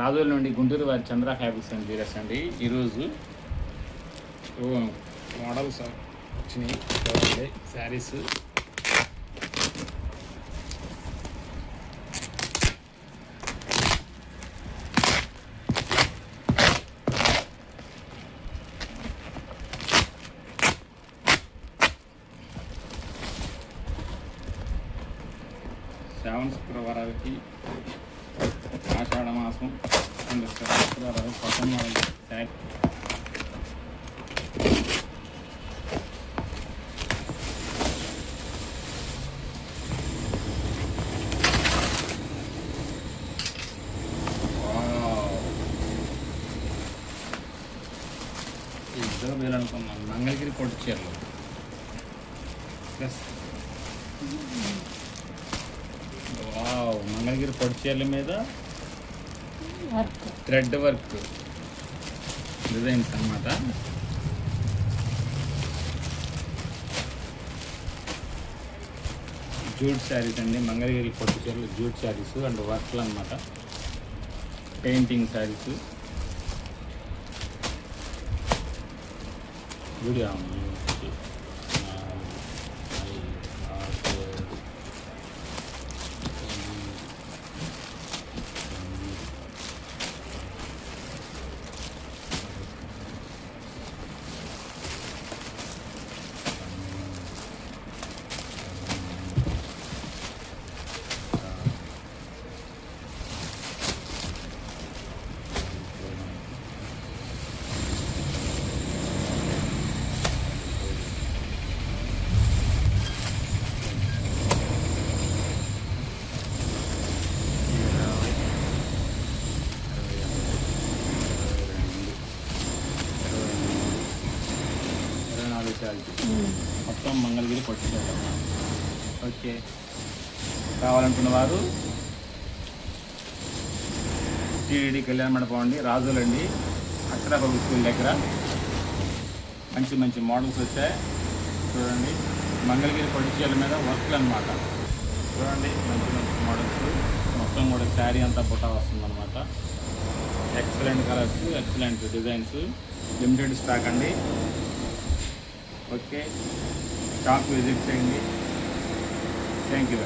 రాజోల నుండి గుంటూరు వారి చంద్ర fabrics and dealers అండి. ఈరోజు మోడల్స్ వచ్చినాయి చూడండి. శారీస్ శ్రావణ శుక్రవారాలకి ఆషాఢ మాసం అండ్ శుక్రవారాలు కొత్త మోడల్ శారీ ఇద్దరు వేయాలనుకున్నాను. మంగళగిరి కొట్టు చీరలు ప్లస్ మంగళగిరి పొడి చీరల మీద థ్రెడ్ వర్క్ డిజైన్స్ అన్నమాట. జూట్ శారీస్ అండి. మంగళగిరి పొడి చీరలు జూట్ శారీస్ అండ్ వర్క్లు అన్నమాట. పెయింటింగ్ శారీస్ వీడియో మొత్తం మంగళగిరి పట్టుకోవాలి. ఓకే, కావాలనుకున్న వారు టీడీడీ కళ్యాణ మండపం అండి, రాజులండి, అక్షర పబ్లిక్ స్కూల్ దగ్గర మంచి మంచి మోడల్స్ వచ్చాయి. చూడండి, మంగళగిరి పట్టు చీరల మీద వర్క్లు అన్నమాట. చూడండి, మంచి మంచి మోడల్స్. మొత్తం కూడా శారీ అంతా బుట్ట వస్తుందన్నమాట. Excellent colours, excellent designs. Limited stock అండి. ఓకే, షాప్ విజిట్ చేయండి. Thank you.